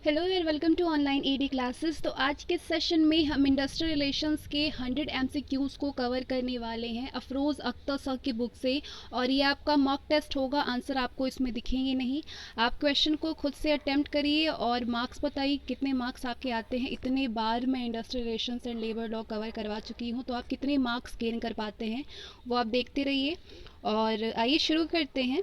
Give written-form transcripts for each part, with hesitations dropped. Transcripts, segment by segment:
Hello and welcome to online ED classes. तो आज के सेशन में हम इंडस्ट्रियल रिलेशंस के 100 एमसीक्यूज़ को कवर करने वाले हैं अफरोज़ अख्तर सर की बुक से। और ये आपका मॉक टेस्ट होगा, आंसर आपको इसमें दिखेंगे नहीं। आप क्वेश्चन को खुद से अटेम्प्ट करिए और मार्क्स बताइए कितने मार्क्स आपके आते हैं। इतने बार मैं industrial relations and labour law cover करवा चुकी हूँ, तो आप कितने मार्क्स गेन कर पाते हैं वो आप देखते रहिए। और आइए शुरू करते हैं।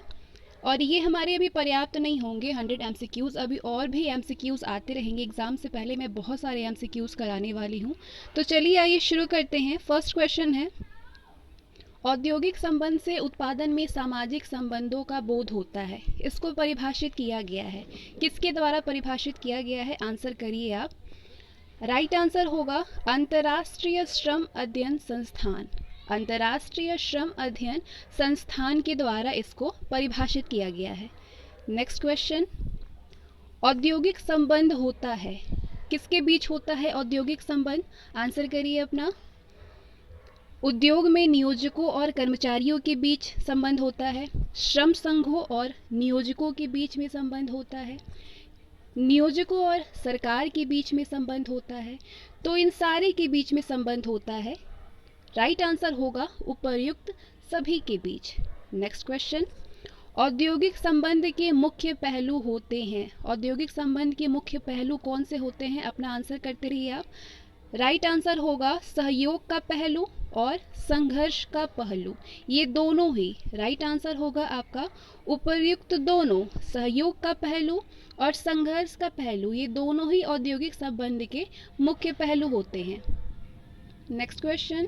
और ये हमारे अभी पर्याप्त नहीं होंगे 100 एमसीक्यूज़, अभी और भी एमसीक्यूज़ आते रहेंगे। एग्ज़ाम से पहले मैं बहुत सारे एमसीक्यूज़ कराने वाली हूँ। तो चलिए आइए शुरू करते हैं। फर्स्ट क्वेश्चन है, औद्योगिक संबंध से उत्पादन में सामाजिक संबंधों का बोध होता है। इसको परिभाषित किया गया है, किसके द्वारा परिभाषित किया गया है, आंसर करिए आप। राइट आंसर होगा अंतर्राष्ट्रीय श्रम अध्ययन संस्थान। अंतर्राष्ट्रीय श्रम अध्ययन संस्थान के द्वारा इसको परिभाषित किया गया है। नेक्स्ट क्वेश्चन, औद्योगिक संबंध होता है, किसके बीच होता है औद्योगिक संबंध, आंसर करिए अपना। उद्योग में नियोजकों और कर्मचारियों के बीच संबंध होता है, श्रम संघों और नियोजकों के बीच में संबंध होता है, नियोजकों और सरकार के बीच में संबंध होता है। तो इन सारे के बीच में संबंध होता है। राइट आंसर होगा उपर्युक्त सभी के बीच। नेक्स्ट क्वेश्चन, औद्योगिक संबंध के मुख्य पहलू होते हैं। औद्योगिक संबंध के मुख्य पहलू कौन से होते हैं, अपना आंसर करते रहिए आप। राइट आंसर होगा सहयोग का पहलू और संघर्ष का पहलू, ये दोनों ही। राइट आंसर होगा आपका उपर्युक्त दोनों, सहयोग का पहलू और संघर्ष का पहलू, ये दोनों ही औद्योगिक संबंध के मुख्य पहलू होते हैं। नेक्स्ट क्वेश्चन,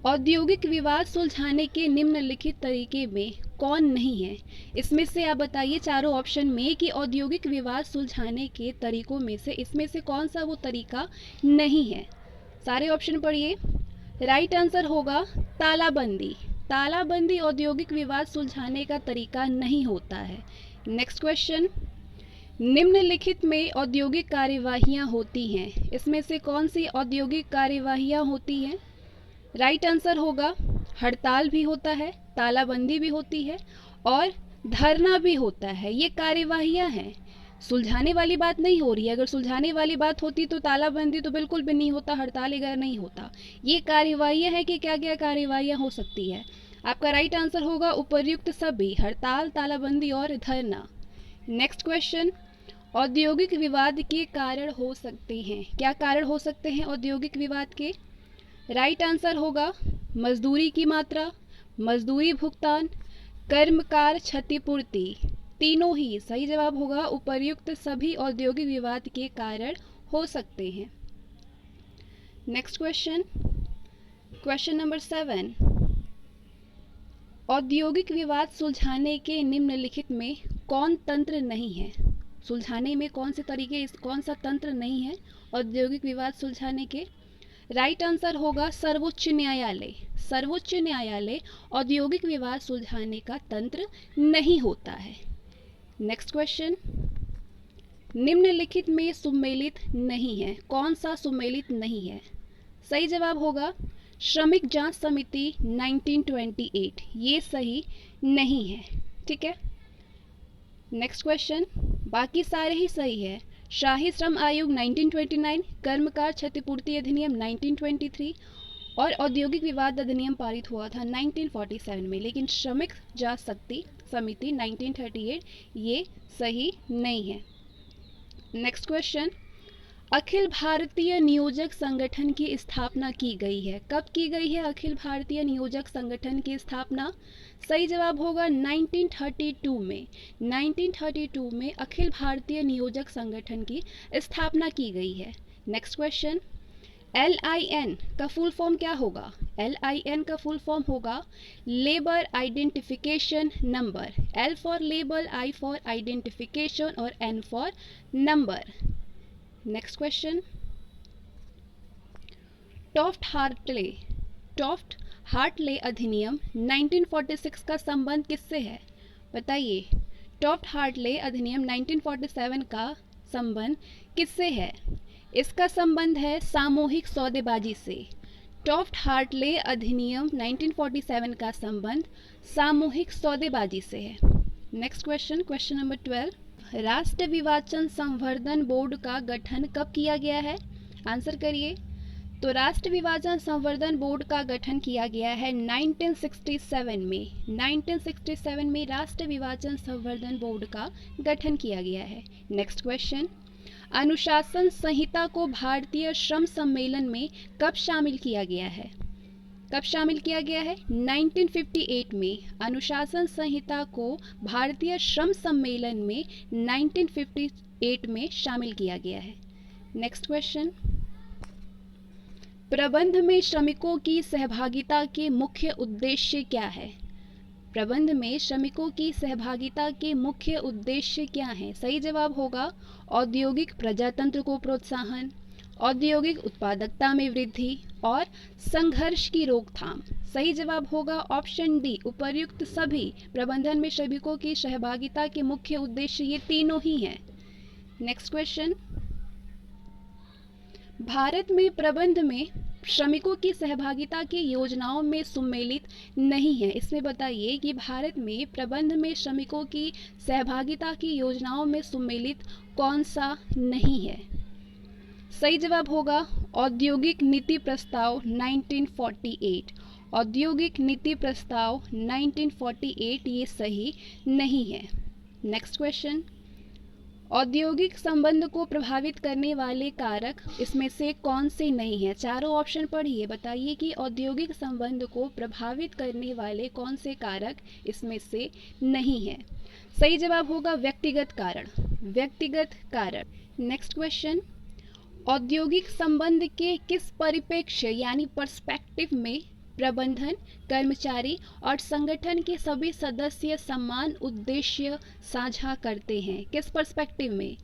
औद्योगिक विवाद सुलझाने के निम्नलिखित तरीके में कौन नहीं है। इसमें से आप बताइए चारों ऑप्शन में कि औद्योगिक विवाद सुलझाने के तरीकों में से इसमें से कौन सा वो तरीका नहीं है। सारे ऑप्शन पढ़िए। राइट आंसर होगा तालाबंदी। तालाबंदी औद्योगिक विवाद सुलझाने का तरीका नहीं होता है। नेक्स्ट क्वेश्चन, निम्नलिखित में औद्योगिक कार्यवाहियां होती हैं, इसमें से कौन सी औद्योगिक कार्यवाहियां होती हैं। राइट आंसर होगा हड़ताल भी होता है, तालाबंदी भी होती है और धरना भी होता है। ये कार्यवाहियां हैं, सुलझाने वाली बात नहीं हो रही है। अगर सुलझाने वाली बात होती तो तालाबंदी तो बिल्कुल भी नहीं होता, हड़ताल वगैरह नहीं होता। ये कार्यवाहियां हैं कि क्या क्या कार्यवाहियां हो सकती है। आपका राइट आंसर होगा उपर्युक्त सभी, हड़ताल, तालाबंदी और धरना। नेक्स्ट क्वेश्चन, औद्योगिक विवाद के कारण हो सकते हैं, क्या कारण हो सकते हैं औद्योगिक विवाद के। राइट आंसर होगा मजदूरी की मात्रा, मजदूरी भुगतान, कर्मकार क्षतिपूर्ति, तीनों ही सही जवाब होगा उपर्युक्त सभी औद्योगिक विवाद के कारण हो सकते हैं। नेक्स्ट क्वेश्चन, क्वेश्चन नंबर 7, औद्योगिक विवाद सुलझाने के निम्नलिखित में कौन तंत्र नहीं है। सुलझाने में कौन से तरीके, कौन सा तंत्र नहीं है औद्योगिक विवाद सुलझाने के। राइट आंसर होगा सर्वोच्च न्यायालय। सर्वोच्च न्यायालय औद्योगिक विवाद सुलझाने का तंत्र नहीं होता है। नेक्स्ट क्वेश्चन, निम्नलिखित में सुमेलित नहीं है, कौन सा सुमेलित नहीं है। सही जवाब होगा श्रमिक जांच समिति 1928, ये सही नहीं है। ठीक है। नेक्स्ट क्वेश्चन, बाकी सारे ही सही है। शाही श्रम आयोग 1929, कर्मकार क्षतिपूर्ति अधिनियम 1923 और औद्योगिक विवाद अधिनियम पारित हुआ था 1947 में, लेकिन श्रमिक जांच समिति 1938 ये सही नहीं है। नेक्स्ट क्वेश्चन, अखिल भारतीय नियोजक संगठन की स्थापना की गई है, कब की गई है अखिल भारतीय नियोजक संगठन की स्थापना। सही जवाब होगा 1932 में। 1932 में अखिल भारतीय नियोजक संगठन की स्थापना की गई है। नेक्स्ट क्वेश्चन, LIN का फुल फॉर्म क्या होगा। LIN का फुल फॉर्म होगा labour identification number. L for labour, I for identification और N for number. Next question, Taft Hartley अधिनियम 1946 का संबंध किससे है, बताइए। टॉफ्ट हार्टले अधिनियम 1947 का संबंध किससे है। इसका संबंध है सामूहिक सौदेबाजी से। टॉफ्ट हार्टले अधिनियम 1947 का संबंध सामूहिक सौदेबाजी से है। नेक्स्ट क्वेश्चन, क्वेश्चन नंबर 12, राष्ट्रीय विवाचन संवर्धन बोर्ड का गठन कब किया गया है? आंसर करिए। तो राष्ट्रीय विवाचन संवर्धन बोर्ड का गठन किया गया है 1967 में। 1967 में राष्ट्रीय विवाचन संवर्धन बोर्ड का गठन किया गया है। नेक्स्ट क्वेश्चन, अनुशासन संहिता को भारतीय श्रम सम्मेलन में कब शामिल किया गया है? कब शामिल किया गया है? 1958 में। अनुशासन संहिता को भारतीय श्रम सम्मेलन में 1958 में शामिल किया गया है। नेक्स्ट क्वेश्चन, प्रबंध में श्रमिकों की सहभागिता के मुख्य उद्देश्य क्या है? प्रबंध में श्रमिकों की सहभागिता के मुख्य उद्देश्य क्या हैं? सही जवाब होगा औद्योगिक प्रजातंत्र को प्रोत्साहन, औद्योगिक उत्पादकता में वृद्धि और संघर्ष की रोकथाम। सही जवाब होगा ऑप्शन डी, उपर्युक्त सभी। प्रबंधन में श्रमिकों की सहभागिता के मुख्य उद्देश्य ये तीनों ही हैं। नेक्स्ट क्वेश्चन, भारत में प्रबंध में श्रमिकों की सहभागिता की योजनाओं में सम्मिलित नहीं है। इसमें बताइए कि भारत में प्रबंध में श्रमिकों की सहभागिता की योजनाओं में सम्मिलित कौन सा नहीं है? सही जवाब होगा औद्योगिक नीति प्रस्ताव 1948। औद्योगिक नीति प्रस्ताव 1948 ये सही नहीं है। नेक्स्ट क्वेश्चन, औद्योगिक संबंध को प्रभावित करने वाले कारक इसमें से कौन से नहीं है? चारों ऑप्शन पढ़िए, बताइए कि औद्योगिक संबंध को प्रभावित करने वाले कौन से कारक इसमें से नहीं है? सही जवाब होगा व्यक्तिगत कारण। व्यक्तिगत कारण। नेक्स्ट क्वेश्चन, औद्योगिक संबंध के किस परिप्रेक्ष्य यानी पर्सपेक्टिव में प्रबंधन, कर्मचारी और संगठन के सभी सदस्य समान उद्देश्य साझा करते हैं? किस पर्सपेक्टिव में?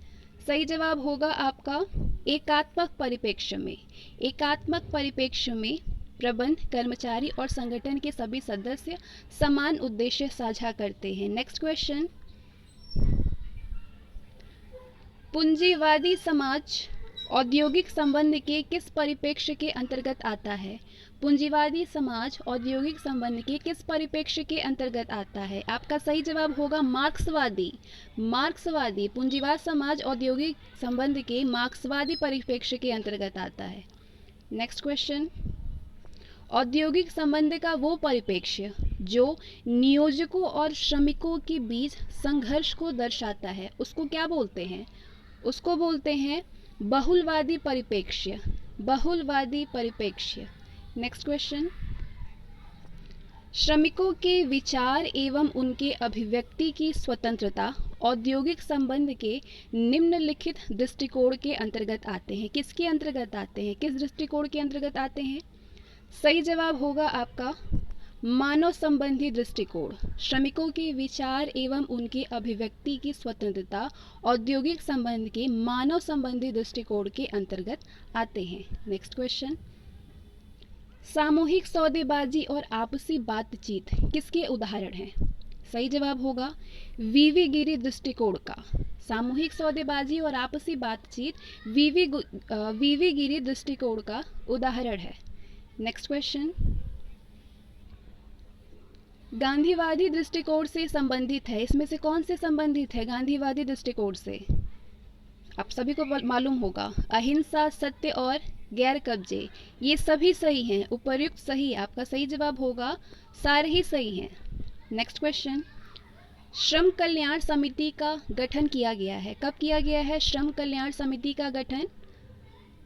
सही जवाब होगा आपका एकात्मक परिप्रेक्ष्य में। एकात्मक परिप्रेक्ष्य में प्रबंध, कर्मचारी और संगठन के सभी सदस्य समान उद्देश्य साझा करते हैं। नेक्स्ट क्वेश्चन, पूंजीवादी समाज औद्योगिक संबंध के किस परिप्रेक्ष्य के अंतर्गत आता है? पूंजीवादी समाज औद्योगिक संबंध के किस परिप्रेक्ष्य के अंतर्गत आता है? आपका सही जवाब होगा मार्क्सवादी। मार्क्सवादी। पूंजीवाद समाज औद्योगिक संबंध के मार्क्सवादी परिप्रेक्ष्य के अंतर्गत आता है। नेक्स्ट क्वेश्चन, औद्योगिक संबंध का वो परिप्रेक्ष्य जो नियोजकों और श्रमिकों के बीच संघर्ष को दर्शाता है उसको क्या बोलते हैं? उसको बोलते हैं बहुलवादी परिप्रेक्ष्य। बहुलवादी परिप्रेक्ष्य। नेक्स्ट क्वेश्चन, श्रमिकों के विचार एवं उनके अभिव्यक्ति की स्वतंत्रता औद्योगिक संबंध के निम्नलिखित दृष्टिकोण के अंतर्गत आते हैं। किसके अंतर्गत आते हैं? किस दृष्टिकोण के अंतर्गत आते हैं? सही जवाब होगा आपका मानव संबंधी दृष्टिकोण। श्रमिकों के विचार एवं उनके अभिव्यक्ति की स्वतंत्रता औद्योगिक संबंध के मानव संबंधी दृष्टिकोण के अंतर्गत आते हैं। नेक्स्ट क्वेश्चन, सामूहिक सौदेबाजी और आपसी बातचीत किसके उदाहरण हैं? सही जवाब होगा वीवी गिरी दृष्टिकोण का। सामूहिक सौदेबाजी और आपसी बातचीत वीवी गिरी दृष्टिकोण का उदाहरण है। नेक्स्ट क्वेश्चन, गांधीवादी दृष्टिकोण से संबंधित है। इसमें से कौन से संबंधित है गांधीवादी दृष्टिकोण से? आप सभी को मालूम होगा अहिंसा, सत्य और गैर कब्जे। ये सभी सही हैं। उपर्युक्त सही। आपका सही जवाब होगा सारे ही सही हैं। नेक्स्ट क्वेश्चन, श्रम कल्याण समिति का गठन किया गया है। कब किया गया है श्रम कल्याण समिति का गठन?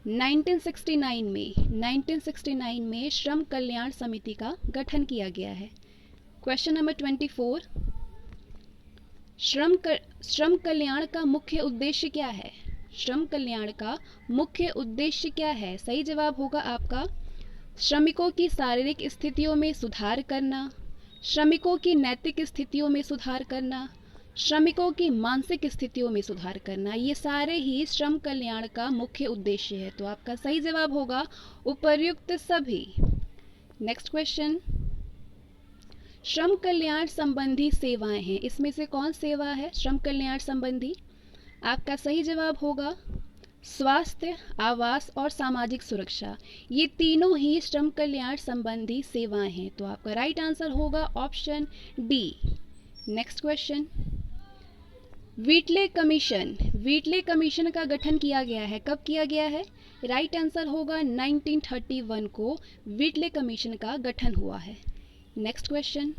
1969 में। 1969 में श्रम कल्याण समिति का गठन किया गया है। क्वेश्चन नंबर 24, श्रम कल्याण का मुख्य उद्देश्य क्या है? श्रम कल्याण का मुख्य उद्देश्य क्या है? सही जवाब होगा आपका श्रमिकों की शारीरिक स्थितियों में सुधार करना, श्रमिकों की नैतिक स्थितियों में सुधार करना, श्रमिकों की मानसिक स्थितियों में सुधार करना। ये सारे ही श्रम कल्याण का मुख्य उद्देश्य है। तो आपका सही जवाब होगा उपर्युक्त सभी। नेक्स्ट क्वेश्चन, श्रम कल्याण संबंधी सेवाएं हैं। इसमें से कौन सेवा है श्रम कल्याण संबंधी? आपका सही जवाब होगा स्वास्थ्य, आवास और सामाजिक सुरक्षा। ये तीनों ही श्रम कल्याण संबंधी सेवाएं हैं। तो आपका राइट आंसर होगा option D. Next question, Whitley commission का गठन किया गया है, कब किया गया है? राइट आंसर होगा 1931 को व्हीटले कमीशन का गठन हुआ है। नेक्स्ट क्वेश्चन,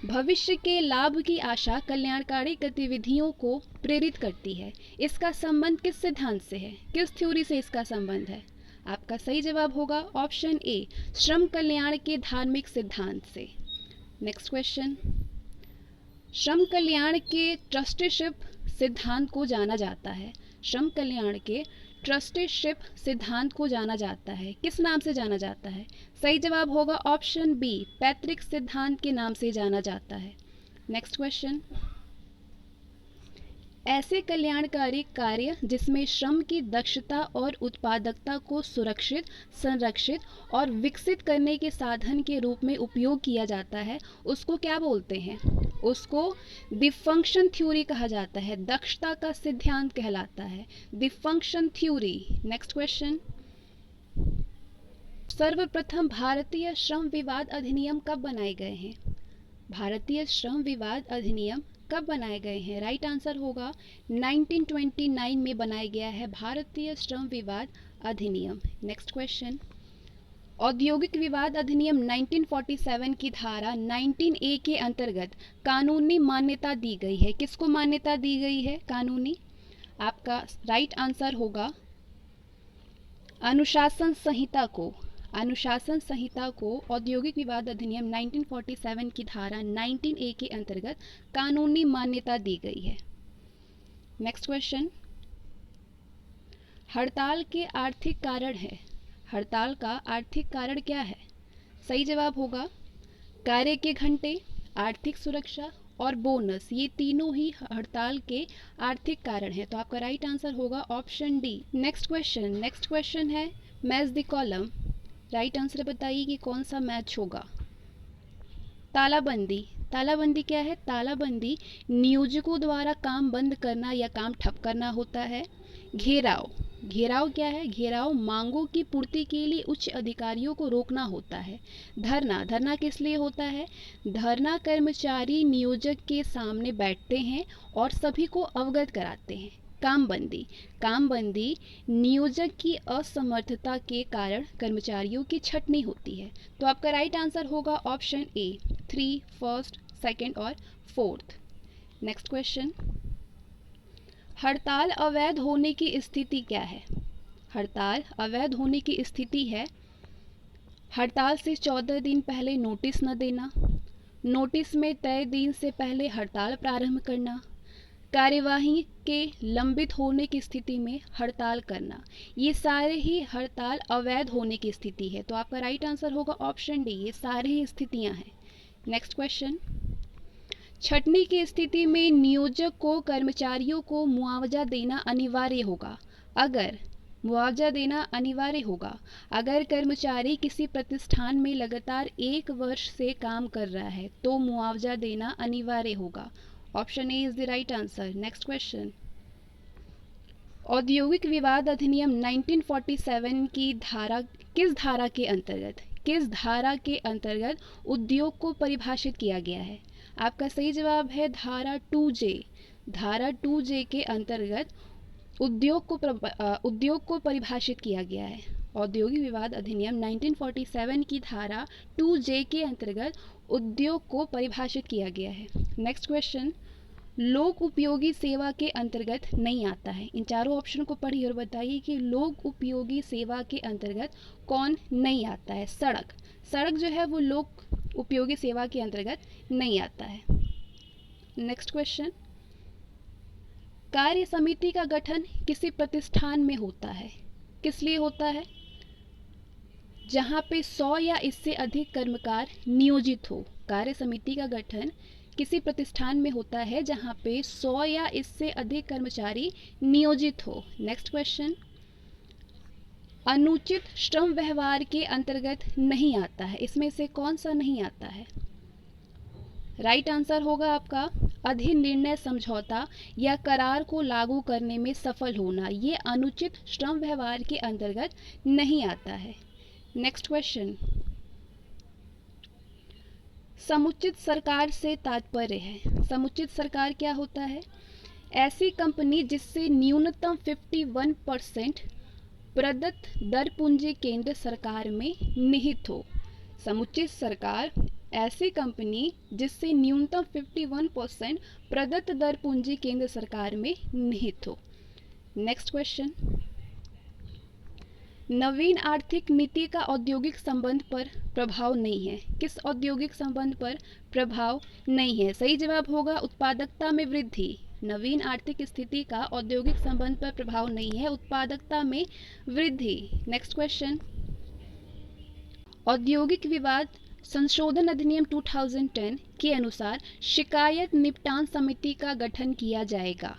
भविष्य के लाभ की आशा कल्याणकारी गतिविधियों को प्रेरित करती है, इसका संबंध किस सिद्धांत से है, किस थ्योरी से इसका संबंध है? आपका सही जवाब होगा ऑप्शन ए, श्रम कल्याण के धार्मिक सिद्धांत से। नेक्स्ट क्वेश्चन, श्रम कल्याण के ट्रस्टीशिप सिद्धांत को जाना जाता है, श्रम कल्याण के ट्रस्टीशिप सिद्धांत को जाना जाता है, किस नाम से जाना जाता है? सही जवाब होगा ऑप्शन बी, पैतृक सिद्धांत के नाम से जाना जाता है। नेक्स्ट क्वेश्चन, ऐसे कल्याणकारी कार्य जिसमें श्रम की दक्षता और उत्पादकता को सुरक्षित, संरक्षित और विकसित करने के साधन के रूप में उपयोग किया जाता है, उसको क्या बोलते हैं? उसको द फंक्शन थ्योरी कहा जाता है, दक्षता का सिद्धांत कहलाता है, the function theory. Next question, सर्वप्रथम भारतीय श्रम विवाद अधिनियम कब बनाए गए हैं? भारतीय श्रम विवाद अधिनियम कब बनाए गए हैं? राइट आंसर होगा 1929 में बनाया गया है भारतीय श्रम विवाद अधिनियम। नेक्स्ट क्वेश्चन, औद्योगिक विवाद अधिनियम 1947 की धारा 19A के अंतर्गत कानूनी मान्यता दी गई है, किसको मान्यता दी गई है कानूनी? आपका राइट आंसर होगा अनुशासन संहिता को, अनुशासन संहिता को औद्योगिक विवाद अधिनियम 1947 की धारा 19A के अंतर्गत कानूनी मान्यता दी गई है। नेक्स्ट क्वेश्चन, हड़ताल के आर्थिक कारण है, हड़ताल का आर्थिक कारण क्या है? सही जवाब होगा कार्य के घंटे, आर्थिक सुरक्षा और बोनस, ये तीनों ही हड़ताल के आर्थिक कारण है, तो आपका राइट आंसर होगा ऑप्शन डी। नेक्स्ट क्वेश्चन है match the column, right answer बताइए कि कौन सा मैच होगा? तालाबंदी, तालाबंदी क्या है? तालाबंदी नियोजकों द्वारा काम बंद करना या काम ठप करना होता है। घेराव, घेराव क्या है? घेराव मांगों की पूर्ति के लिए उच्च अधिकारियों को रोकना होता है। धरना, धरना किस लिए होता है? धरना कर्मचारी नियोजक के सामने बैठते हैं और सभी को अवगत कराते हैं। कामबंदी, कामबंदी नियोजक की असमर्थता के कारण कर्मचारियों की छटनी होती है, तो आपका राइट आंसर होगा ऑप्शन ए, 3, फर्स्ट, सेकंड और फोर्थ। नेक्स्ट क्वेश्चन, हड़ताल अवैध होने की स्थिति क्या है? हड़ताल अवैध होने की स्थिति है हड़ताल से 14 दिन पहले नोटिस न देना, नोटिस में तय दिन से पहले हड़ताल प्रारंभ करना, कार्यवाही के लंबित होने की स्थिति में हड़ताल करना, ये सारे ही हड़ताल अवैध होने की स्थिति है, तो आपका राइट आंसर होगा ऑप्शन डी, ये सारी ही स्थितियां हैं। नेक्स्ट क्वेश्चन, छटनी की स्थिति में नियोजक को कर्मचारियों को मुआवजा देना अनिवार्य होगा, अगर मुआवजा देना अनिवार्य होगा अगर कर्मचारी किसी प्रतिष्ठान में लगातार 1 वर्ष से काम कर रहा है तो मुआवजा देना अनिवार्य होगा। Option A is the right answer. Next question, औद्योगिक विवाद अधिनियम 1947 की धारा किस धारा के अंतर्गत उद्योग को परिभाषित किया गया है? आपका सही जवाब है धारा 2J, धारा 2J के अंतर्गत उद्योग को परिभाषित किया गया है। औद्योगिक विवाद अधिनियम 1947 की धारा 2J के अंतर्गत उद्योग को परिभाषित किया गया है। नेक्स्ट क्वेश्चन, लोक उपयोगी सेवा के अंतर्गत नहीं आता है। इन चारों ऑप्शन को पढ़िए और बताइए कि लोक उपयोगी सेवा के अंतर्गत कौन नहीं आता है? सड़क, सड़क जो है वो लोक उपयोगी सेवा के अंतर्गत नहीं आता है। नेक्स्ट क्वेश्चन, कार्य समिति का गठन किसी प्रतिष्ठान में होता है, किस लिए होता है? जहां पे 100 या इससे अधिक कर्मकार नियोजित हो। कार्य समिति का गठन किसी प्रतिष्ठान में होता है जहां पे 100 या इससे अधिक कर्मचारी नियोजित हो। नेक्स्ट क्वेश्चन, अनुचित श्रम व्यवहार के अंतर्गत नहीं आता है, इसमें से कौन सा नहीं आता है? राइट आंसर होगा आपका अधिनिर्णय समझौता या करार को लागू करने में सफल होना, ये अनुचित श्रम व्यवहार के अंतर्गत नहीं आता है। नेक्स्ट क्वेश्चन, समुचित सरकार से तात्पर्य है। समुचित सरकार क्या होता है? ऐसी कंपनी जिससे न्यूनतम 51% प्रदत्त दर पूंजी केंद्र सरकार में निहित हो। समुचित सरकार ऐसी कंपनी जिससे न्यूनतम 51% प्रदत्त दर पूंजी केंद्र सरकार में निहित हो। नेक्स्ट क्वेश्चन, नवीन आर्थिक नीति का औद्योगिक संबंध पर प्रभाव नहीं है। किस औद्योगिक संबंध पर प्रभाव नहीं है? सही जवाब होगा उत्पादकता में वृद्धि। नवीन आर्थिक स्थिति का औद्योगिक संबंध पर प्रभाव नहीं है, उत्पादकता में वृद्धि। नेक्स्ट क्वेश्चन, औद्योगिक विवाद संशोधन अधिनियम 2010 के अनुसार शिकायत निपटान समिति का गठन किया जाएगा।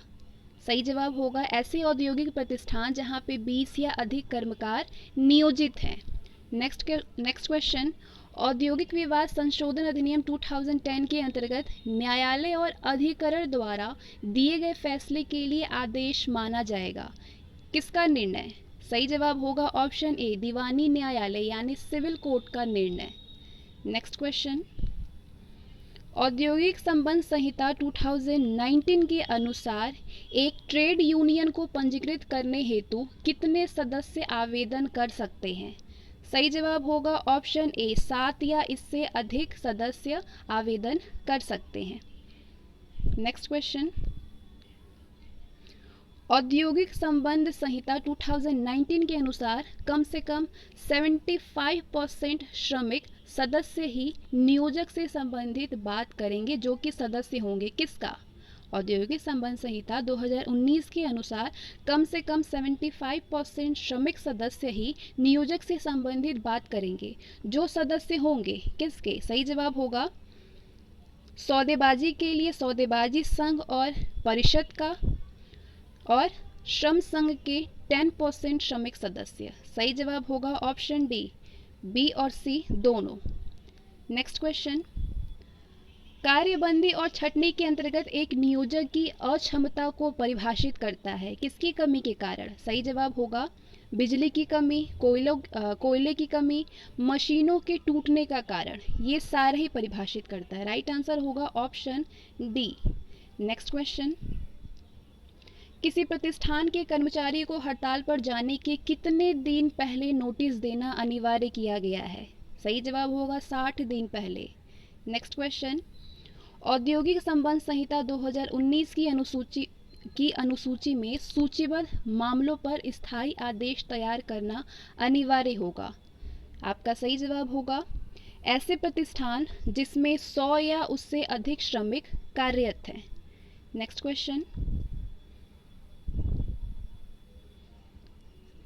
सही जवाब होगा ऐसे औद्योगिक प्रतिष्ठान जहां पे 20 या अधिक कर्मकार नियोजित हैं। नेक्स्ट क्वेश्चन, औद्योगिक विवाद संशोधन अधिनियम 2010 के अंतर्गत न्यायालय और अधिकरण द्वारा दिए गए फैसले के लिए आदेश माना जाएगा। किसका निर्णय? सही जवाब होगा ऑप्शन ए, दीवानी न्यायालय यानी सिविल कोर्ट का निर्णय। नेक्स्ट क्वेश्चन, औद्योगिक संबंध संहिता 2019 के अनुसार एक ट्रेड यूनियन को पंजीकृत करने हेतु कितने सदस्य आवेदन कर सकते हैं? सही जवाब होगा ऑप्शन ए, 7 या इससे अधिक सदस्य आवेदन कर सकते हैं। नेक्स्ट क्वेश्चन, औद्योगिक संबंध संहिता 2019 के अनुसार कम से कम 75% श्रमिक सदस्य ही नियोजक से संबंधित बात करेंगे, जो कि सदस्य होंगे। किसका? औद्योगिक संबंध संहिता 2019 के अनुसार कम से कम 75% श्रमिक सदस्य ही नियोजक से संबंधित बात करेंगे, जो सदस्य होंगे। किसके? सही जवाब होगा सौदेबाजी के लिए सौदेबाजी संघ और परिषद का, और श्रम संघ के 10% श्रमिक सदस्य। सही जवाब होगा ऑप्शन डी, बी और सी दोनों। नेक्स्ट क्वेश्चन, कार्यबंदी और छटनी के अंतर्गत एक नियोजक की अक्षमता को परिभाषित करता है। किसकी कमी के कारण? सही जवाब होगा बिजली की कमी, कोयले की कमी, मशीनों के टूटने का कारण। ये सारे ही परिभाषित करता है। राइट आंसर होगा ऑप्शन डी। नेक्स्ट क्वेश्चन, किसी प्रतिष्ठान के कर्मचारी को हड़ताल पर जाने के कितने दिन पहले नोटिस देना अनिवार्य किया गया है? सही जवाब होगा 60 दिन पहले। नेक्स्ट क्वेश्चन, औद्योगिक संबंध संहिता 2019 की अनुसूची में सूचीबद्ध मामलों पर स्थायी आदेश तैयार करना अनिवार्य होगा। आपका सही जवाब होगा ऐसे प्रतिष्ठान जिसमें 100 या उससे अधिक श्रमिक कार्यरत हैं। नेक्स्ट क्वेश्चन,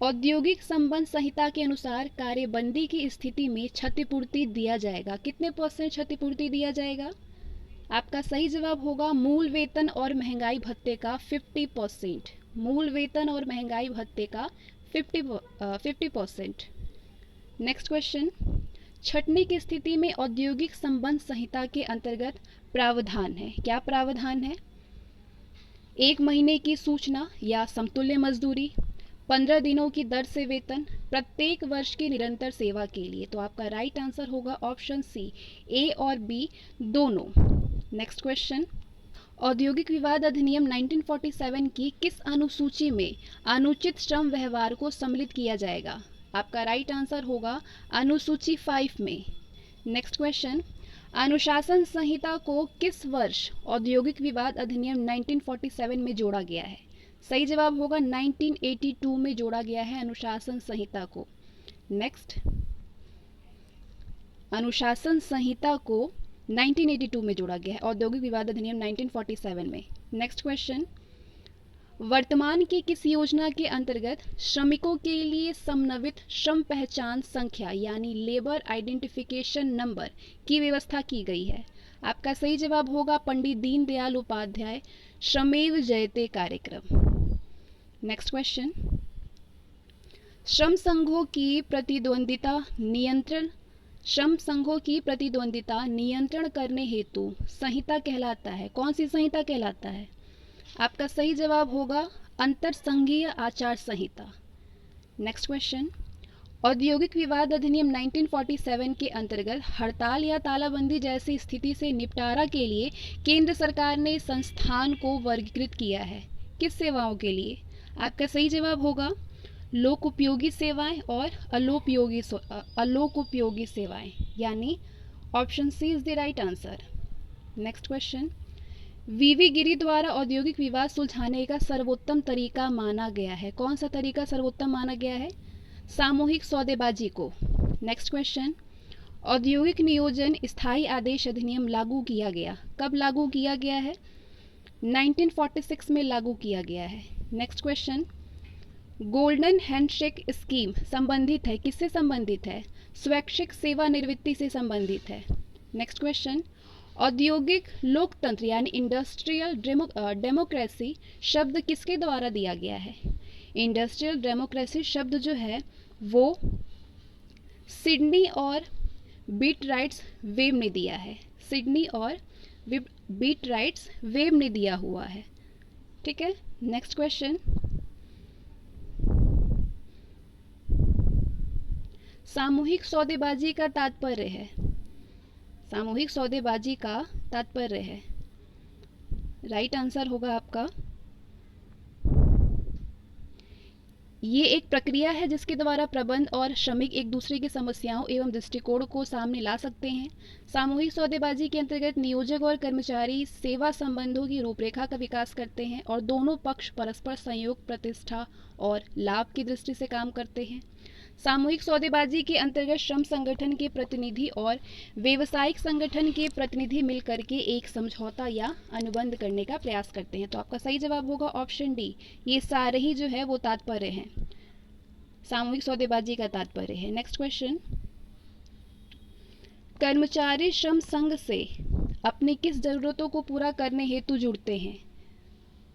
औद्योगिक संबंध संहिता के अनुसार कार्यबंदी की स्थिति में क्षतिपूर्ति दिया जाएगा। कितने % क्षतिपूर्ति दिया जाएगा? आपका सही जवाब होगा मूल वेतन और महंगाई भत्ते का 50%। मूल वेतन और महंगाई भत्ते का 50%। नेक्स्ट क्वेश्चन, छटनी की स्थिति में औद्योगिक संबंध संहिता के अंतर्गत प्रावधान है। क्या प्रावधान है? 1 महीने की सूचना या समतुल्य मजदूरी, 15 दिनों की दर से वेतन, प्रत्येक वर्ष की निरंतर सेवा के लिए। तो आपका राइट आंसर होगा ऑप्शन सी, ए और बी दोनों। नेक्स्ट क्वेश्चन, औद्योगिक विवाद अधिनियम 1947 की किस अनुसूची में अनुचित श्रम व्यवहार को सम्मिलित किया जाएगा? आपका राइट आंसर होगा अनुसूची 5 में। नेक्स्ट क्वेश्चन, अनुशासन संहिता को किस वर्ष औद्योगिक विवाद अधिनियम 1947 में जोड़ा गया है? सही जवाब होगा 1982 में जोड़ा गया है अनुशासन संहिता को। नेक्स्ट, अनुशासन संहिता को 1982 में जोड़ा गया है, औद्योगिक विवाद अधिनियम 1947 में। नेक्स्ट क्वेश्चन, वर्तमान की किस योजना के अंतर्गत श्रमिकों के लिए समन्वित श्रम पहचान संख्या यानी लेबर आइडेंटिफिकेशन नंबर की व्यवस्था की गई है? आपका सही जवाब होगा पंडित दीनदयाल उपाध्याय श्रमेव जयते कार्यक्रम। नेक्स्ट क्वेश्चन, श्रम संघों की प्रतिद्वंदिता नियंत्रण करने हेतु संहिता कहलाता है। कौन सी संहिता कहलाता है? आपका सही जवाब होगा अंतर संघीय आचार संहिता। नेक्स्ट क्वेश्चन, औद्योगिक विवाद अधिनियम 1947 के अंतर्गत हड़ताल या तालाबंदी जैसी स्थिति से निपटारा के लिए केंद्र सरकार ने संस्थान को वर्गीकृत किया है। किस सेवाओं के लिए? आपका सही जवाब होगा लोक उपयोगी सेवाएं और अलोकोपयोगी सेवाएं, यानी option C is the right answer. Next question, V V Giri द्वारा औद्योगिक विवाद सुलझाने का सर्वोत्तम तरीका माना गया है। कौन सा तरीका सर्वोत्तम माना गया है? सामूहिक सौदेबाजी को। नेक्स्ट क्वेश्चन, औद्योगिक नियोजन स्थायी आदेश अधिनियम लागू किया गया। कब लागू किया गया है? 1946 में लागू किया गया है। Next question, golden handshake scheme संबंधित है, किससे संबंधित है? स्वैच्छिक सेवानिवृत्ति से संबंधित है। नेक्स्ट क्वेश्चन, औद्योगिक लोकतंत्र यानी इंडस्ट्रियल डेमोक्रेसी शब्द किसके द्वारा दिया गया है? इंडस्ट्रियल डेमोक्रेसी शब्द जो है वो सिडनी और बीट राइट्स वेब ने दिया है। सिडनी और बीट राइट्स वेब ने दिया हुआ है। ठीक है। नेक्स्ट क्वेश्चन, सामूहिक सौदेबाजी का तात्पर्य है। सामूहिक सौदेबाजी का तात्पर्य है, राइट आंसर होगा आपका, ये एक प्रक्रिया है जिसके द्वारा प्रबंध और श्रमिक एक दूसरे की समस्याओं एवं दृष्टिकोण को सामने ला सकते हैं। सामूहिक सौदेबाजी के अंतर्गत नियोजक और कर्मचारी सेवा संबंधों की रूपरेखा का विकास करते हैं और दोनों पक्ष परस्पर संयोग, प्रतिष्ठा और लाभ की दृष्टि से काम करते हैं। सामूहिक सौदेबाजी के अंतर्गत श्रम संगठन के प्रतिनिधि और व्यावसायिक संगठन के प्रतिनिधि मिलकर के एक समझौता या अनुबंध करने का प्रयास करते हैं। तो आपका सही जवाब होगा ऑप्शन डी। ये सारे ही जो है वो तात्पर्य हैं, सामूहिक सौदेबाजी का तात्पर्य है। नेक्स्ट क्वेश्चन, कर्मचारी श्रम संघ से अपनी किस जरूरतों को पूरा करने हेतु जुड़ते हैं?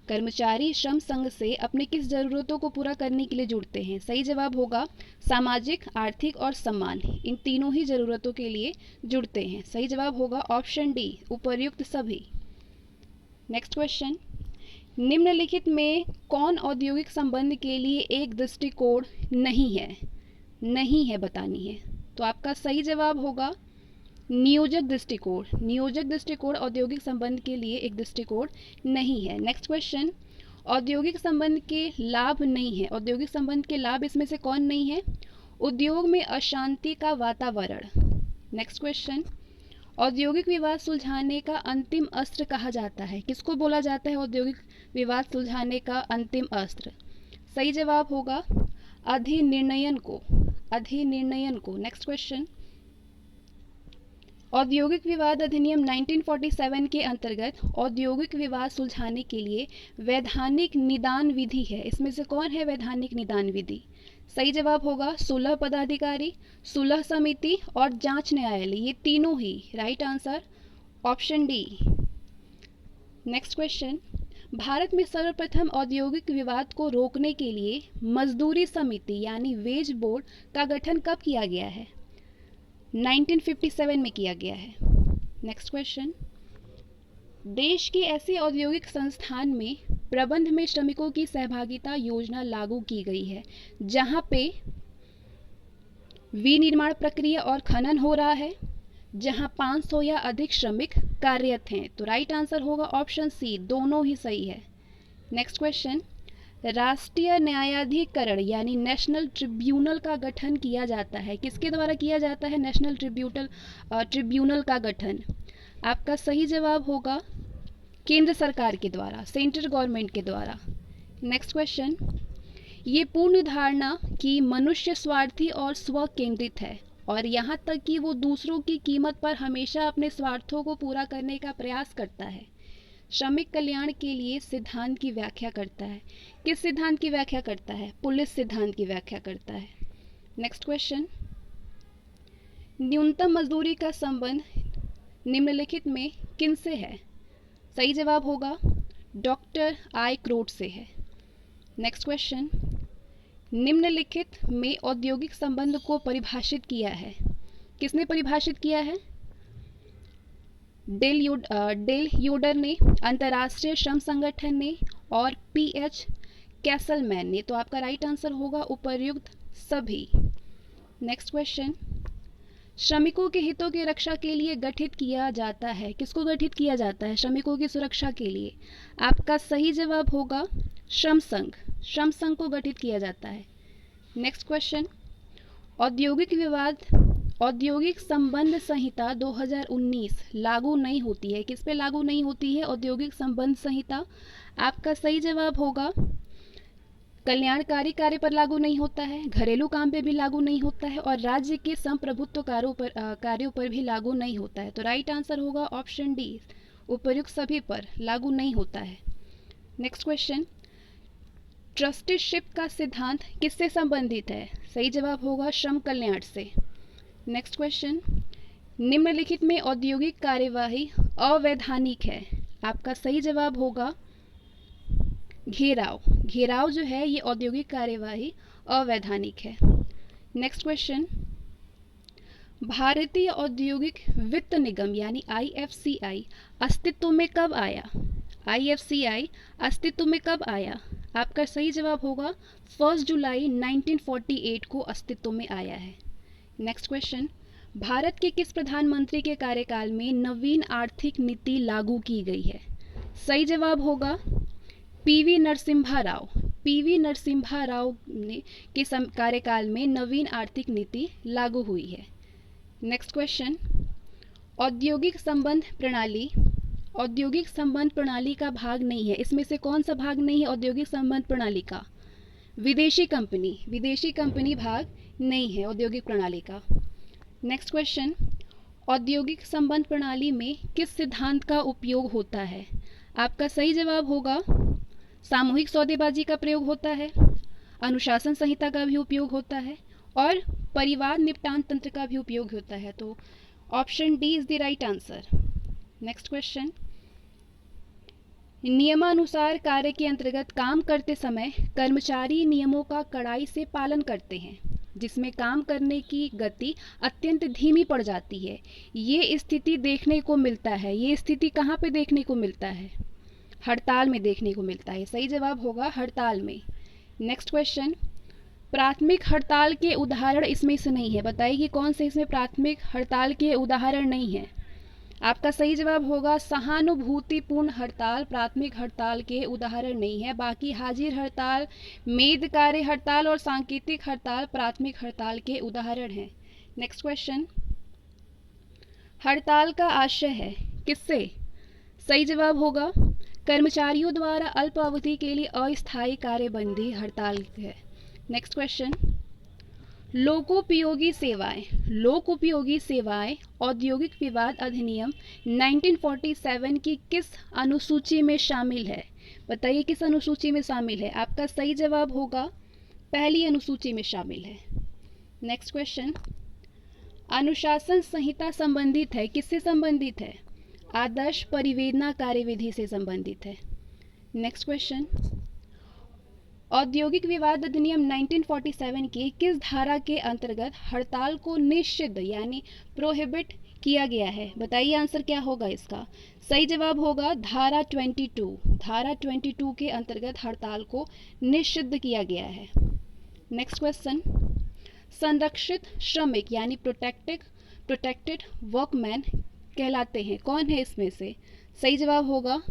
कर्मचारी श्रम संघ से अपने किस जरूरतों को पूरा करने के लिए जुड़ते हैं? सही जवाब होगा सामाजिक, आर्थिक और सम्मान, इन तीनों ही जरूरतों के लिए जुड़ते हैं। सही जवाब होगा ऑप्शन डी, उपर्युक्त सभी। नेक्स्ट क्वेश्चन, निम्नलिखित में कौन औद्योगिक संबंध के लिए एक दृष्टिकोण नहीं है? नहीं है बतानी है। तो आपका सही जवाब होगा नियोजक दृष्टिकोण। नियोजक दृष्टिकोण औद्योगिक संबंध के लिए एक दृष्टिकोण नहीं है। नेक्स्ट क्वेश्चन, औद्योगिक संबंध के लाभ नहीं है। औद्योगिक संबंध के लाभ इसमें से कौन नहीं है? उद्योग में अशांति का वातावरण। नेक्स्ट क्वेश्चन, औद्योगिक विवाद सुलझाने का अंतिम अस्त्र कहा जाता है। किसको बोला जाता है औद्योगिक विवाद सुलझाने का अंतिम अस्त्र? सही जवाब होगा अधिनिर्णयन को। अधिनिर्णयन को। नेक्स्ट क्वेश्चन, औद्योगिक विवाद अधिनियम 1947 के अंतर्गत औद्योगिक विवाद सुलझाने के लिए वैधानिक निदान विधि है। इसमें से कौन है वैधानिक निदान विधि? सही जवाब होगा सुलह पदाधिकारी, सुलह समिति और जांच न्यायालय, ये तीनों ही। Right answer option D. Next question, Bharat में सर्वप्रथम औद्योगिक विवाद को रोकने के लिए मजदूरी समिति यानी वेज बोर्ड का गठन कब किया गया है? 1957 में किया गया है। नेक्स्ट क्वेश्चन, देश की ऐसे औद्योगिक संस्थान में प्रबंध में श्रमिकों की सहभागिता योजना लागू की गई है जहां पे विनिर्माण प्रक्रिया और खनन हो रहा है, जहां 500 या अधिक श्रमिक कार्यरत हैं। तो राइट आंसर होगा ऑप्शन सी, दोनों ही सही है। नेक्स्ट क्वेश्चन, राष्ट्रीय न्यायाधिकरण यानी नेशनल ट्रिब्यूनल का गठन किया जाता है। किसके द्वारा किया जाता है नेशनल ट्रिब्यूनल का गठन? आपका सही जवाब होगा केंद्र सरकार के द्वारा, सेंट्रल गवर्नमेंट के द्वारा। नेक्स्ट क्वेश्चन, ये पूर्ण धारणा कि मनुष्य स्वार्थी और स्व केंद्रित है और यहाँ तक कि वो दूसरों की कीमत पर हमेशा अपने स्वार्थों को पूरा करने का प्रयास करता है, श्रमिक कल्याण के लिए सिद्धांत की व्याख्या करता है। किस सिद्धांत की व्याख्या करता है? पुलिस सिद्धांत की व्याख्या करता है। नेक्स्ट क्वेश्चन, न्यूनतम मजदूरी का संबंध निम्नलिखित में किनसे है? सही जवाब होगा डॉक्टर आई क्रोट से है। नेक्स्ट क्वेश्चन, निम्नलिखित में औद्योगिक संबंध को परिभाषित किया है। किसने परिभाषित किया है? डेल यूडर ने, अंतर्राष्ट्रीय श्रम संगठन ने और पीएच कैसलमैन ने। तो आपका राइट आंसर होगा उपर्युक्त सभी। नेक्स्ट क्वेश्चन, श्रमिकों के हितों की रक्षा के लिए गठित किया जाता है, किसको गठित किया जाता है श्रमिकों की सुरक्षा के लिए? आपका सही जवाब होगा श्रम संघ, श्रम संघ को गठित किया जाता है। नेक्स्ट क्वेश्चन, औद्योगिक विवाद औद्योगिक संबंध संहिता 2019 लागू नहीं होती है, किस पे लागू नहीं होती है औद्योगिक संबंध संहिता? आपका सही जवाब होगा कल्याणकारी कार्य पर लागू नहीं होता है, घरेलू काम पे भी लागू नहीं होता है और राज्य के संप्रभुत्व कार्यों पर भी लागू नहीं होता है। तो राइट आंसर होगा ऑप्शन डी, उपर्युक्त सभी पर लागू नहीं होता है। नेक्स्ट क्वेश्चन, ट्रस्टीशिप का सिद्धांत किससे संबंधित है? सही जवाब होगा श्रम कल्याण से। नेक्स्ट क्वेश्चन, निम्नलिखित में औद्योगिक कार्यवाही अवैधानिक है? आपका सही जवाब होगा घेराव, घेराव जो है ये औद्योगिक कार्यवाही अवैधानिक है। नेक्स्ट क्वेश्चन, भारतीय औद्योगिक वित्त निगम यानी आईएफसीआई अस्तित्व में कब आया? आईएफसीआई अस्तित्व में कब आया? आपका सही जवाब होगा 1 जुलाई 1948 को अस्तित्व में आया है। नेक्स्ट क्वेश्चन, भारत के किस प्रधानमंत्री के कार्यकाल में नवीन आर्थिक नीति लागू की गई है? सही जवाब होगा पीवी नरसिम्हा राव, पीवी नरसिम्हा राव ने के कार्यकाल में नवीन आर्थिक नीति लागू हुई है। नेक्स्ट क्वेश्चन, औद्योगिक संबंध प्रणाली औद्योगिक संबंध प्रणाली का भाग नहीं है, इसमें से कौन सा भाग नहीं है औद्योगिक संबंध प्रणाली का? विदेशी कंपनी भाग नहीं है औद्योगिक प्रणाली का। नेक्स्ट क्वेश्चन, औद्योगिक संबंध प्रणाली में किस सिद्धांत का उपयोग होता है? आपका सही जवाब होगा सामूहिक सौदेबाजी का प्रयोग होता है, अनुशासन संहिता का भी उपयोग होता है और परिवार निपटान तंत्र का भी उपयोग होता है। तो option D is the right answer. Next question, नियमानुसार कार्य के अंतर्गत काम करते समय कर्मचारी नियमों का कड़ाई से पालन करते हैं, जिसमें काम करने की गति अत्यंत धीमी पड़ जाती है। ये स्थिति देखने को मिलता है, ये स्थिति कहाँ पे देखने को मिलता है? हड़ताल में देखने को मिलता है। सही जवाब होगा हड़ताल में। नेक्स्ट क्वेश्चन, प्राथमिक हड़ताल के उदाहरण इसमें से नहीं है, बताइए कि कौन से इसमें प्राथमिक हड़ताल के उदाहरण नहीं है? आपका सही जवाब होगा सहानुभूतिपूर्ण हड़ताल प्राथमिक हड़ताल के उदाहरण नहीं है, बाकी हाजिर हड़ताल, मेद कार्य हड़ताल और सांकेतिक हड़ताल प्राथमिक हड़ताल के उदाहरण हैं। नेक्स्ट क्वेश्चन, हड़ताल का आशय है किससे? सही जवाब होगा कर्मचारियों द्वारा अल्प अवधि के लिए अस्थायी कार्यबंदी हड़ताल है। नेक्स्ट क्वेश्चन, लोकोपयोगी सेवाएं औद्योगिक विवाद अधिनियम 1947 की किस अनुसूची में शामिल है? बताइए किस अनुसूची में शामिल है? आपका सही जवाब होगा पहली अनुसूची में शामिल है। नेक्स्ट क्वेश्चन, अनुशासन संहिता संबंधित है, किससे संबंधित है? आदर्श परिवेदना कार्यविधि से संबंधित है। नेक्स्ट क्वेश्चन, औद्योगिक विवाद अधिनियम 1947 की किस धारा के अंतर्गत हड़ताल को निषिद्ध यानी प्रोहिबिट किया गया है? बताइए आंसर क्या होगा इसका? सही जवाब होगा धारा 22, धारा 22 के अंतर्गत हड़ताल को निषिद्ध किया गया है। नेक्स्ट क्वेश्चन, संरक्षित श्रमिक यानी प्रोटेक्टेड वर्कमैन कहलाते हैं, कौन है इसमें से? सही जवाब होगा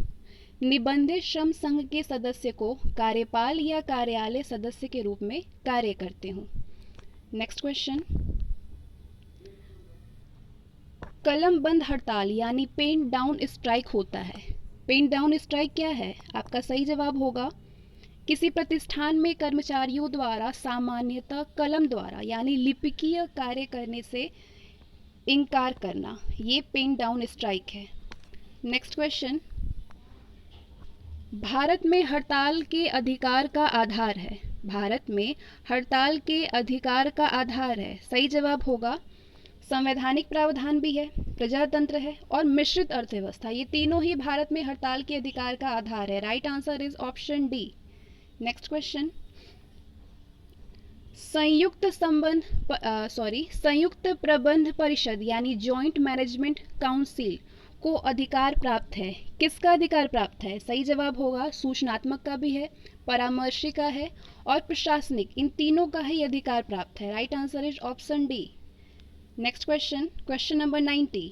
निबंधित श्रम संघ के सदस्य को कार्यपाल या कार्यालय सदस्य के रूप में कार्य करते हो। नेक्स्ट क्वेश्चन, कलम बंद हड़ताल यानी पेन डाउन स्ट्राइक होता है, पेन डाउन स्ट्राइक क्या है? आपका सही जवाब होगा किसी प्रतिष्ठान में कर्मचारियों द्वारा सामान्यतः कलम द्वारा यानी लिपिकीय कार्य करने से इनकार करना, ये पेन डाउन स्ट्राइक है। नेक्स्ट क्वेश्चन, भारत में हड़ताल के अधिकार का आधार है, भारत में हड़ताल के अधिकार का आधार है। सही जवाब होगा संवैधानिक प्रावधान भी है, प्रजातंत्र है और मिश्रित अर्थव्यवस्था, ये तीनों ही भारत में हड़ताल के अधिकार का आधार है। Right answer is option D. Next question, संयुक्त प्रबंध परिषद यानी जॉइंट मैनेजमेंट काउंसिल को अधिकार प्राप्त है। किसका अधिकार प्राप्त है? सही जवाब होगा सूचनात्मक का भी है, परामर्शी का है और प्रशासनिक, इन तीनों का ही अधिकार प्राप्त है। Right answer is option D. Next question, question number 90।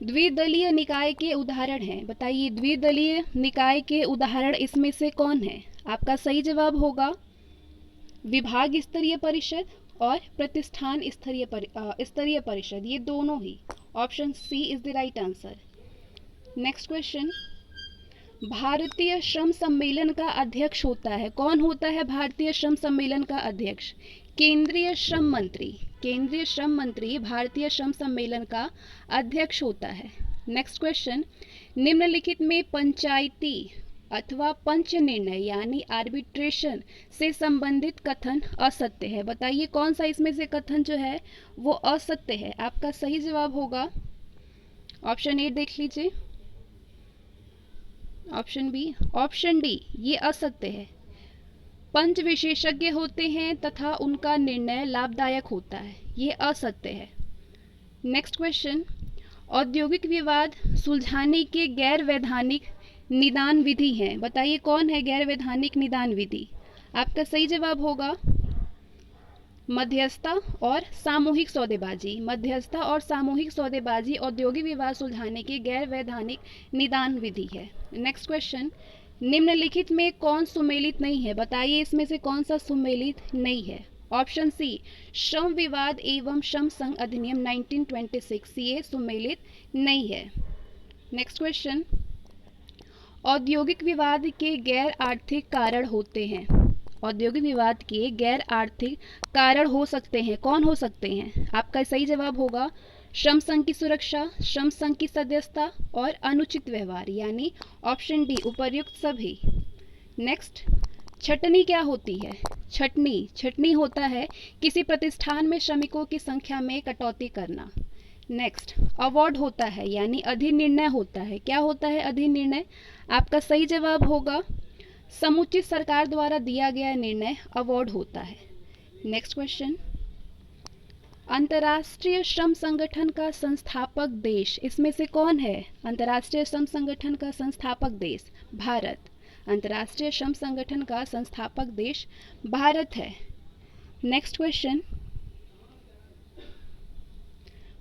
द्विदलीय निकाय के उदाहरण हैं। बताइए द्विदलीय निकाय के उदाहरण इसमें से कौन है? आपका सही जवाब होगा विभाग स्तरीय परिषद और प्रतिष्ठान स्तरीय परिषद, ये दोनों ही। Option C is the right answer. Next question, भारतीय श्रम सम्मेलन का अध्यक्ष होता है, कौन होता है भारतीय श्रम सम्मेलन का अध्यक्ष? केंद्रीय श्रम मंत्री। केंद्रीय श्रम मंत्री भारतीय श्रम सम्मेलन का अध्यक्ष होता है। नेक्स्ट क्वेश्चन, निम्नलिखित में पंचायती अथवा पंच निर्णय यानी आर्बिट्रेशन से संबंधित कथन असत्य है। बताइए कौन सा इसमें से कथन जो है वो असत्य है? आपका सही जवाब होगा ऑप्शन ए, देख लीजिए, ऑप्शन बी, ऑप्शन डी, ये असत्य है। पंच विशेषज्ञ होते हैं तथा उनका निर्णय लाभदायक होता है, ये असत्य है। नेक्स्ट क्वेश्चन, औद्योगिक विवाद सुलझाने के गैर वैधानिक निदान विधि हैं। बताइए कौन है गैर वैधानिक निदान विधि? आपका सही जवाब होगा मध्यस्थता और सामूहिक सौदेबाजी। मध्यस्थता और सामूहिक सौदेबाजी औद्योगिक विवाद सुलझाने की गैर वैधानिक निदान विधि है। नेक्स्ट क्वेश्चन, निम्नलिखित में कौन सुमेलित नहीं है? बताइए इसमें से कौन सा सुमेलित नहीं है? ऑप्शन सी, श्रम विवाद एवं श्रम संघ अधिनियम 1926, ये सुमेलित नहीं है। नेक्स्ट क्वेश्चन, औद्योगिक विवाद के गैर आर्थिक कारण होते हैं। औद्योगिक विवाद के गैर आर्थिक कारण हो सकते हैं, कौन हो सकते हैं? आपका सही जवाब होगा श्रम संघ की सुरक्षा, श्रम संघ की सदस्यता और अनुचित व्यवहार, यानी ऑप्शन डी, उपर्युक्त सभी। नेक्स्ट, छटनी क्या होती है? छटनी होता है किसी प्रतिष्ठान में श्रमिकों की संख्या में कटौती करना। नेक्स्ट, अवार्ड होता है यानी अधिनिर्णय होता है। क्या होता है अधिनिर्णय? आपका सही जवाब होगा समुचित सरकार द्वारा दिया गया निर्णय अवार्ड होता है। नेक्स्ट क्वेश्चन, अंतर्राष्ट्रीय श्रम संगठन का संस्थापक देश इसमें से कौन है? अंतर्राष्ट्रीय श्रम संगठन का संस्थापक देश भारत। अंतर्राष्ट्रीय श्रम संगठन का संस्थापक देश भारत है। नेक्स्ट क्वेश्चन,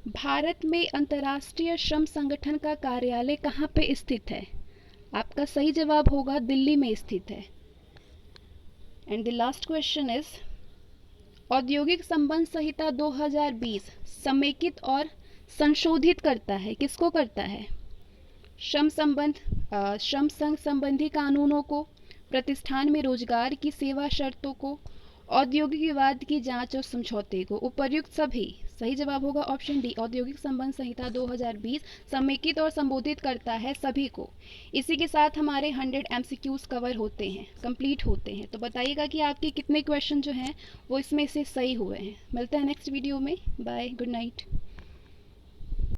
भारत में अंतर्राष्ट्रीय श्रम संगठन का कार्यालय कहाँ पे स्थित है? आपका सही जवाब होगा दिल्ली में स्थित है। And the last question is, औद्योगिक संबंध संहिता 2020 समेकित और संशोधित करता है, किसको करता है? श्रम संघ संबंधी कानूनों को, प्रतिष्ठान में रोजगार की सेवा शर्तों को, औद्योगिक विवाद की जांच और समझौते को, उपर्युक्त सभी। सही जवाब होगा ऑप्शन डी, औद्योगिक संबंध संहिता 2020 समेकित और संबोधित करता है सभी को। इसी के साथ हमारे 100 MCQs कवर होते हैं, कंप्लीट होते हैं। तो बताइएगा कि आपके कितने क्वेश्चन जो हैं वो इसमें से सही हुए हैं। मिलते हैं नेक्स्ट वीडियो में। Bye, good night.